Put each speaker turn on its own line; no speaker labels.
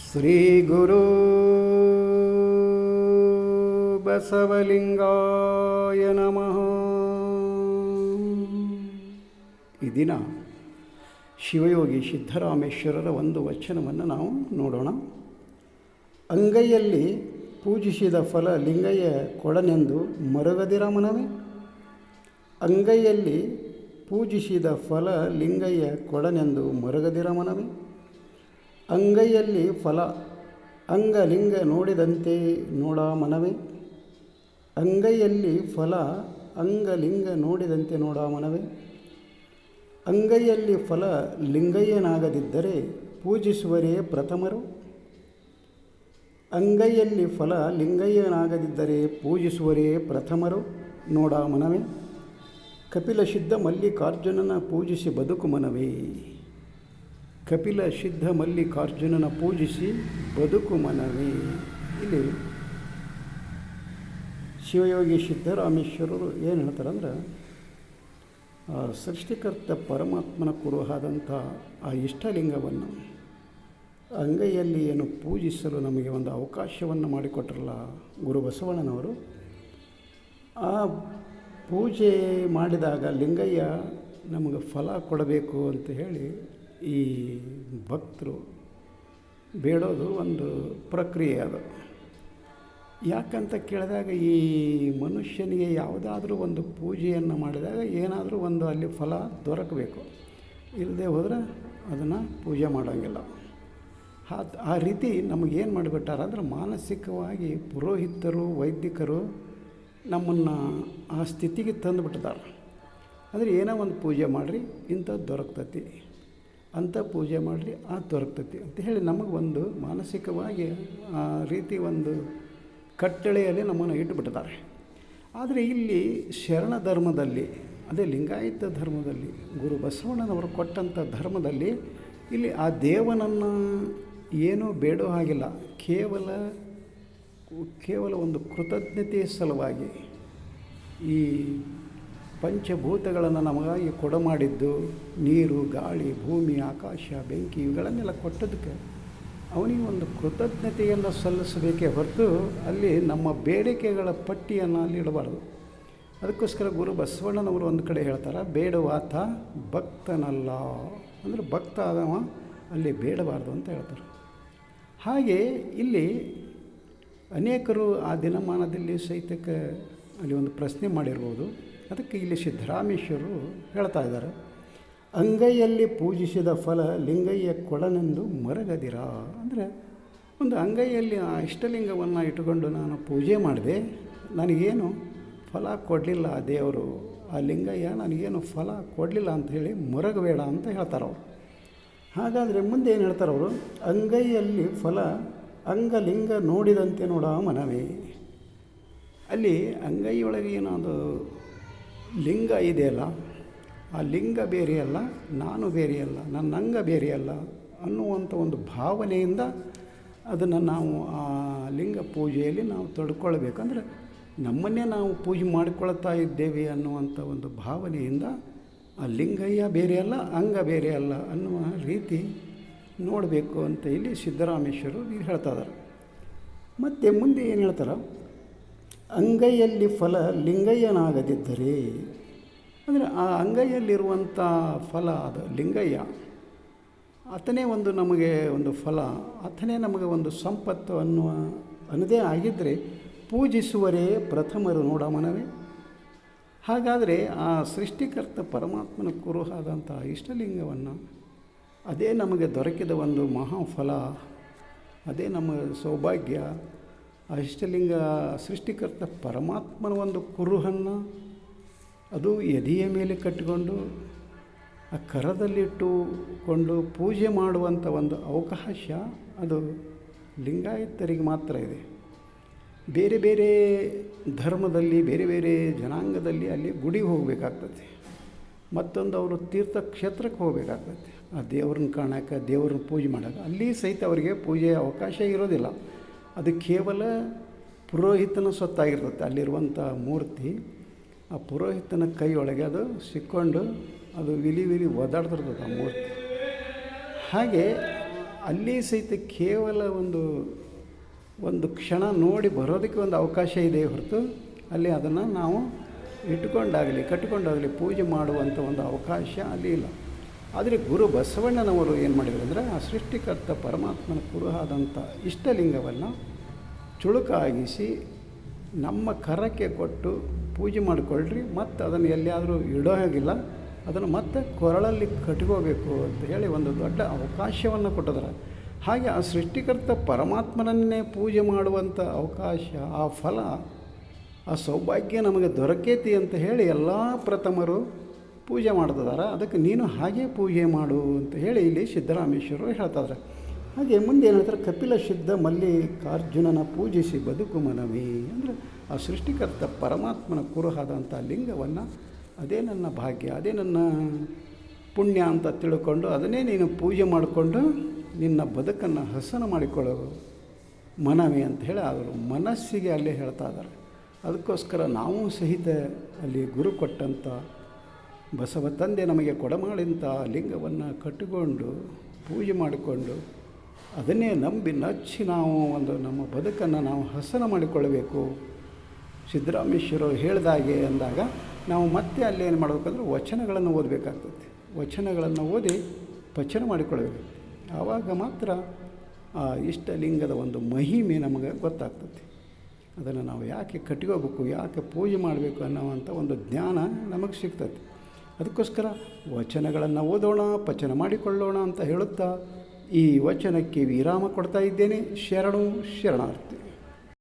ಶ್ರೀ ಗುರು ಬಸವಲಿಂಗಾಯ ನಮಃ. ಈ ದಿನ ಶಿವಯೋಗಿ ಸಿದ್ದರಾಮೇಶ್ವರರ ಒಂದು ವಚನವನ್ನು ನಾವು ನೋಡೋಣ. ಅಂಗೈಯಲ್ಲಿ ಪೂಜಿಸಿದ ಫಲ ಲಿಂಗಯ್ಯ ಕೊಡನೆಂದು ಮರುಗದಿರ ಮನವೇ. ಅಂಗೈಯಲ್ಲಿ ಪೂಜಿಸಿದ ಫಲ ಲಿಂಗಯ್ಯ ಕೊಡನೆಂದು ಮರುಗದಿರ ಮನವೇ. ಅಂಗೈಯಲ್ಲಿ ಫಲ ಅಂಗಲಿಂಗ ನೋಡಿದಂತೆ ನೋಡ ಮನವೇ. ಅಂಗೈಯಲ್ಲಿ ಫಲ ಅಂಗಲಿಂಗ ನೋಡಿದಂತೆ ನೋಡ ಮನವೇ. ಅಂಗೈಯಲ್ಲಿ ಫಲ ಲಿಂಗಯ್ಯನಾಗದಿದ್ದರೆ ಪೂಜಿಸುವರೇ ಪ್ರಥಮರು. ಅಂಗೈಯಲ್ಲಿ ಫಲ ಲಿಂಗಯ್ಯನಾಗದಿದ್ದರೆ ಪೂಜಿಸುವರೇ ಪ್ರಥಮರು ನೋಡ ಮನವೇ. ಕಪಿಲ ಸಿದ್ಧ ಮಲ್ಲಿಕಾರ್ಜುನನ ಪೂಜಿಸಿ ಬದುಕು ಮನವೇ. ಕಪಿಲ ಸಿದ್ಧ ಮಲ್ಲಿಕಾರ್ಜುನನ ಪೂಜಿಸಿ ಬದುಕು ಮನವೇ. ಇಲ್ಲಿ ಶಿವಯೋಗಿ ಸಿದ್ದರಾಮೇಶ್ವರರು ಏನು ಹೇಳ್ತಾರಂದ್ರೆ, ಸೃಷ್ಟಿಕರ್ತ ಪರಮಾತ್ಮನ ಕುರುಹಾದಂಥ ಆ ಇಷ್ಟಲಿಂಗವನ್ನು ಅಂಗೈಯಲ್ಲಿ ಏನು ಪೂಜಿಸಲು ನಮಗೆ ಒಂದು ಅವಕಾಶವನ್ನು ಮಾಡಿಕೊಟ್ರಲ್ಲ ಗುರು ಬಸವಣ್ಣನವರು. ಆ ಪೂಜೆ ಮಾಡಿದಾಗ ಲಿಂಗಯ್ಯ ನಮಗೆ ಫಲ ಕೊಡಬೇಕು ಅಂತ ಹೇಳಿ ಈ ಭಕ್ತರು ಬೇಡೋದು ಒಂದು ಪ್ರಕ್ರಿಯೆ. ಅದು ಯಾಕಂತ ಕೇಳಿದಾಗ, ಈ ಮನುಷ್ಯನಿಗೆ ಯಾವುದಾದ್ರೂ ಒಂದು ಪೂಜೆಯನ್ನು ಮಾಡಿದಾಗ ಏನಾದರೂ ಒಂದು ಅಲ್ಲಿ ಫಲ ದೊರಕಬೇಕು. ಇಲ್ಲದೆ ಹೋದರೆ ಅದನ್ನು ಪೂಜೆ ಮಾಡೋಂಗಿಲ್ಲ. ಆ ರೀತಿ ನಮಗೇನು ಮಾಡಿಬಿಟ್ಟಾರ ಅಂದ್ರೆ, ಮಾನಸಿಕವಾಗಿ ಪುರೋಹಿತರು ವೈದಿಕರು ನಮ್ಮನ್ನು ಆ ಸ್ಥಿತಿಗೆ ತಂದುಬಿಟ್ಟಿದ್ದಾರೆ. ಅಂದರೆ ಏನೋ ಒಂದು ಪೂಜೆ ಮಾಡಿರಿ ಇಂಥದ್ದು ದೊರಕ್ತತಿ, ಅಂಥ ಪೂಜೆ ಮಾಡಿರಿ ಅದು ದೊರಕ್ತತಿ ಅಂತ ಹೇಳಿ ನಮಗೆ ಒಂದು ಮಾನಸಿಕವಾಗಿ ಆ ರೀತಿ ಒಂದು ಕಟ್ಟಳೆಯಲ್ಲಿ ನಮ್ಮನ್ನು ಇಟ್ಟುಬಿಟ್ಟಿದ್ದಾರೆ. ಆದರೆ ಇಲ್ಲಿ ಶರಣ ಧರ್ಮದಲ್ಲಿ, ಅದೇ ಲಿಂಗಾಯತ ಧರ್ಮದಲ್ಲಿ, ಗುರು ಬಸವಣ್ಣನವರು ಕೊಟ್ಟಂಥ ಧರ್ಮದಲ್ಲಿ ಇಲ್ಲಿ ಆ ದೇವನನ್ನು ಏನೂ ಬೇಡೋ ಹಾಗಿಲ್ಲ. ಕೇವಲ ಒಂದು ಕೃತಜ್ಞತೆಯ ಸಲುವಾಗಿ ಈ ಪಂಚಭೂತಗಳನ್ನು ನಮಗಾಗಿ ಕೊಡಮಾಡಿದ್ದು, ನೀರು, ಗಾಳಿ, ಭೂಮಿ, ಆಕಾಶ, ಬೆಂಕಿ ಇವುಗಳನ್ನೆಲ್ಲ ಕೊಟ್ಟದಕ್ಕೆ ಅವನಿಗೆ ಒಂದು ಕೃತಜ್ಞತೆಯನ್ನು ಸಲ್ಲಿಸಬೇಕೇ ಹೊರತು ಅಲ್ಲಿ ನಮ್ಮ ಬೇಡಿಕೆಗಳ ಪಟ್ಟಿಯನ್ನು ಅಲ್ಲಿ ಇಡಬಾರ್ದು. ಅದಕ್ಕೋಸ್ಕರ ಗುರು ಬಸವಣ್ಣನವರು ಒಂದು ಕಡೆ ಹೇಳ್ತಾರೆ, ಬೇಡವಾತ ಭಕ್ತನಲ್ಲ. ಅಂದರೆ ಭಕ್ತ ಆದವ ಅಲ್ಲಿ ಬೇಡಬಾರ್ದು ಅಂತ ಹೇಳ್ತಾರೆ. ಹಾಗೆ ಇಲ್ಲಿ ಅನೇಕರು ಆ ದಿನಮಾನದಲ್ಲಿ ಸಹಿತಕ್ಕೆ ಅಲ್ಲಿ ಒಂದು ಪ್ರಶ್ನೆ ಮಾಡಿರ್ಬೋದು. ಅದಕ್ಕೆ ಇಲ್ಲಿ ಸಿದ್ದರಾಮೇಶ್ವರರು ಹೇಳ್ತಾ ಇದ್ದಾರೆ, ಅಂಗೈಯಲ್ಲಿ ಪೂಜಿಸಿದ ಫಲ ಲಿಂಗಯ್ಯ ಕೊಡನೆಂದು ಮರಗದಿರ. ಅಂದರೆ ಒಂದು ಅಂಗೈಯಲ್ಲಿ ಆ ಇಷ್ಟಲಿಂಗವನ್ನು ಇಟ್ಟುಕೊಂಡು ನಾನು ಪೂಜೆ ಮಾಡಿದೆ, ನನಗೇನು ಫಲ ಕೊಡಲಿಲ್ಲ ಆ ದೇವರು, ಆ ಲಿಂಗಯ್ಯ ನನಗೇನು ಫಲ ಕೊಡಲಿಲ್ಲ ಅಂಥೇಳಿ ಮರಗಬೇಡ ಅಂತ ಹೇಳ್ತಾರೆ ಅವರು. ಹಾಗಾದರೆ ಮುಂದೆ ಏನು ಹೇಳ್ತಾರೆ ಅವರು, ಅಂಗೈಯಲ್ಲಿ ಫಲ ಅಂಗಲಿಂಗ ನೋಡಿದಂತೆ ನೋಡ ಮನವೇ. ಅಲ್ಲಿ ಅಂಗೈಯೊಳಗೆ ಏನದು ಲಿಂಗ ಇದೆಯಲ್ಲ, ಆ ಲಿಂಗ ಬೇರೆಯಲ್ಲ, ನಾನು ಬೇರೆಯಲ್ಲ, ನನ್ನ ಅಂಗ ಬೇರೆಯಲ್ಲ ಅನ್ನುವಂಥ ಒಂದು ಭಾವನೆಯಿಂದ ಅದನ್ನು ನಾವು ಆ ಲಿಂಗ ಪೂಜೆಯಲ್ಲಿ ನಾವು ತೊಡ್ಕೊಳ್ಬೇಕಂದ್ರೆ ನಮ್ಮನ್ನೇ ನಾವು ಪೂಜೆ ಮಾಡಿಕೊಳ್ತಾ ಇದ್ದೇವೆ ಅನ್ನುವಂಥ ಒಂದು ಭಾವನೆಯಿಂದ ಆ ಲಿಂಗಯ್ಯ ಬೇರೆಯಲ್ಲ, ಅಂಗ ಬೇರೆಯಲ್ಲ ಅನ್ನುವ ರೀತಿ ನೋಡಬೇಕು ಅಂತ ಇಲ್ಲಿ ಸಿದ್ದರಾಮೇಶ್ವರರು ಹೇಳ್ತಾ ಇದ್ದಾರೆ. ಮತ್ತು ಮುಂದೆ ಏನು ಹೇಳ್ತಾರೆ, ಅಂಗೈಯಲ್ಲಿ ಫಲ ಲಿಂಗಯ್ಯನಾಗದಿದ್ದರೆ, ಅಂದರೆ ಆ ಅಂಗೈಯಲ್ಲಿರುವಂಥ ಫಲ ಅದು ಲಿಂಗಯ್ಯ, ಆತನೇ ಒಂದು ನಮಗೆ ಒಂದು ಫಲ, ಆತನೇ ನಮಗೆ ಒಂದು ಸಂಪತ್ತು ಅನ್ನೋದೇ ಆಗಿದ್ದರೆ ಪೂಜಿಸುವರೇ ಪ್ರಥಮರು ನೋಡ ಮನವೇ. ಹಾಗಾದರೆ ಆ ಸೃಷ್ಟಿಕರ್ತ ಪರಮಾತ್ಮನ ಕುರುಹಾದಂಥ ಇಷ್ಟಲಿಂಗವನ್ನು, ಅದೇ ನಮಗೆ ದೊರಕಿದ ಒಂದು ಮಹಾಫಲ, ಅದೇ ನಮ್ಮ ಸೌಭಾಗ್ಯ. ಆ ಇಷ್ಟಲಿಂಗ ಸೃಷ್ಟಿಕರ್ತ ಪರಮಾತ್ಮನ ಒಂದು ಕುರುಹನ್ನು ಅದು ಎದೆಯ ಮೇಲೆ ಕಟ್ಟಿಕೊಂಡು ಆ ಕರದಲ್ಲಿಟ್ಟುಕೊಂಡು ಪೂಜೆ ಮಾಡುವಂಥ ಒಂದು ಅವಕಾಶ ಅದು ಲಿಂಗಾಯತರಿಗೆ ಮಾತ್ರ ಇದೆ. ಬೇರೆ ಬೇರೆ ಧರ್ಮದಲ್ಲಿ, ಬೇರೆ ಬೇರೆ ಜನಾಂಗದಲ್ಲಿ ಅಲ್ಲಿ ಗುಡಿಗೆ ಹೋಗಬೇಕಾಗ್ತದೆ, ಮತ್ತೊಂದು ಅವರು ತೀರ್ಥಕ್ಷೇತ್ರಕ್ಕೆ ಹೋಗಬೇಕಾಗ್ತದೆ. ಆ ದೇವ್ರನ್ನ ಕಾಣೋಕ್ಕೆ, ದೇವ್ರನ್ನ ಪೂಜೆ ಮಾಡೋಕ್ಕೆ ಅಲ್ಲಿ ಸಹಿತ ಅವರಿಗೆ ಪೂಜೆಯ ಅವಕಾಶ ಇರೋದಿಲ್ಲ. ಅದು ಕೇವಲ ಪುರೋಹಿತನ ಸೊತ್ತಾಗಿರ್ತದೆ ಅಲ್ಲಿರುವಂಥ ಮೂರ್ತಿ. ಆ ಪುರೋಹಿತನ ಕೈಯೊಳಗೆ ಅದು ಸಿಕ್ಕೊಂಡು ಅದು ವಿಲಿ ವಿಲಿ ಒದಾಡ್ತಿರ್ತದೆ ಆ ಮೂರ್ತಿ. ಹಾಗೆ ಅಲ್ಲಿ ಸಹಿತ ಕೇವಲ ಒಂದು ಕ್ಷಣ ನೋಡಿ ಬರೋದಕ್ಕೆ ಒಂದು ಅವಕಾಶ ಇದೆ ಹೊರತು ಅಲ್ಲಿ ಅದನ್ನು ನಾವು ಇಟ್ಕೊಂಡಾಗಲಿ ಕಟ್ಟಿಕೊಂಡಾಗಲಿ ಪೂಜೆ ಮಾಡುವಂಥ ಒಂದು ಅವಕಾಶ ಅಲ್ಲಿ ಇಲ್ಲ. ಆದರೆ ಗುರು ಬಸವಣ್ಣನವರು ಏನು ಮಾಡಿದರು ಅಂದರೆ ಆ ಸೃಷ್ಟಿಕರ್ತ ಪರಮಾತ್ಮನ ಕುರುಹಾದಂಥ ಇಷ್ಟಲಿಂಗವನ್ನು ಚುಳುಕಾಗಿಸಿ ನಮ್ಮ ಕರಕ್ಕೆ ಕೊಟ್ಟು ಪೂಜೆ ಮಾಡಿಕೊಳ್ಳ್ರಿ, ಮತ್ತು ಅದನ್ನು ಎಲ್ಲಿಯಾದರೂ ಇಡೋ ಹಾಗಿಲ್ಲ, ಅದನ್ನು ಮತ್ತೆ ಕೊರಳಲ್ಲಿ ಕಟ್ಕೋಬೇಕು ಅಂತ ಹೇಳಿ ಒಂದು ದೊಡ್ಡ ಅವಕಾಶವನ್ನು ಕೊಟ್ಟಿದ್ದಾರೆ. ಹಾಗೆ ಆ ಸೃಷ್ಟಿಕರ್ತ ಪರಮಾತ್ಮನನ್ನೇ ಪೂಜೆ ಮಾಡುವಂಥ ಅವಕಾಶ, ಆ ಫಲ, ಆ ಸೌಭಾಗ್ಯ ನಮಗೆ ದೊರಕೈತಿ ಅಂತ ಹೇಳಿ ಎಲ್ಲ ಪ್ರಥಮರು ಪೂಜೆ ಮಾಡ್ತಿದ್ದಾರೆ. ಅದಕ್ಕೆ ನೀನು ಹಾಗೆ ಪೂಜೆ ಮಾಡು ಅಂತ ಹೇಳಿ ಇಲ್ಲಿ ಸಿದ್ದರಾಮೇಶ್ವರರು ಹೇಳ್ತಾಯಿದ್ದಾರೆ. ಹಾಗೆ ಮುಂದೆ ಏನು ಹೇಳ್ತಾರೆ, ಕಪಿಲ ಸಿದ್ಧ ಮಲ್ಲಿಕಾರ್ಜುನನ ಪೂಜಿಸಿ ಬದುಕು ಮನವಿ ಅಂದರೆ ಆ ಸೃಷ್ಟಿಕರ್ತ ಪರಮಾತ್ಮನ ಕುರುಹಾದಂಥ ಲಿಂಗವನ್ನು ಅದೇ ನನ್ನ ಭಾಗ್ಯ, ಅದೇ ನನ್ನ ಪುಣ್ಯ ಅಂತ ತಿಳ್ಕೊಂಡು ಅದನ್ನೇ ನೀನು ಪೂಜೆ ಮಾಡಿಕೊಂಡು ನಿನ್ನ ಬದುಕನ್ನು ಹಸನ ಮಾಡಿಕೊಳ್ಳೋ ಮನವಿ ಅಂತ ಹೇಳಿ ಅವರು ಮನಸ್ಸಿಗೆ ಅಲ್ಲೇ ಹೇಳ್ತಾ ಇದ್ದಾರೆ. ಅದಕ್ಕೋಸ್ಕರ ನಾವು ಸಹಿತ ಅಲ್ಲಿ ಗುರು ಕೊಟ್ಟಂಥ ಬಸವ ತಂದೆ ನಮಗೆ ಕೊಡಮಾಡಿಂಥ ಲಿಂಗವನ್ನು ಕಟ್ಟಿಕೊಂಡು ಪೂಜೆ ಮಾಡಿಕೊಂಡು ಅದನ್ನೇ ನಂಬಿ ನಚ್ಚಿ ನಾವು ನಮ್ಮ ಬದುಕನ್ನು ನಾವು ಹಸನ ಮಾಡಿಕೊಳ್ಳಬೇಕು. ಸಿದ್ದರಾಮೇಶ್ವರರು ಹೇಳಿದಾಗೆ ಅಂದಾಗ ನಾವು ಮತ್ತೆ ಅಲ್ಲಿ ಏನು ಮಾಡಬೇಕಂದ್ರೆ ವಚನಗಳನ್ನು ಓದಬೇಕಾಗ್ತದೆ. ವಚನಗಳನ್ನು ಓದಿ ಪಚನ ಮಾಡಿಕೊಳ್ಳಬೇಕು. ಆವಾಗ ಮಾತ್ರ ಆ ಇಷ್ಟಲಿಂಗದ ಒಂದು ಮಹಿಮೆ ನಮಗೆ ಗೊತ್ತಾಗ್ತದೆ. ಅದನ್ನು ನಾವು ಯಾಕೆ ಕಟ್ಕೋಬೇಕು, ಯಾಕೆ ಪೂಜೆ ಮಾಡಬೇಕು ಅನ್ನೋವಂಥ ಒಂದು ಜ್ಞಾನ ನಮಗೆ ಸಿಗ್ತದೆ. ಅದಕ್ಕೋಸ್ಕರ ವಚನಗಳನ್ನು ಓದೋಣ, ಪಚನ ಮಾಡಿಕೊಳ್ಳೋಣ ಅಂತ ಹೇಳುತ್ತಾ ಈ ವಚನಕ್ಕೆ ವಿರಾಮ ಕೊಡ್ತಾ ಇದ್ದೇನೆ. ಶರಣು ಶರಣಾರ್ಥಿ.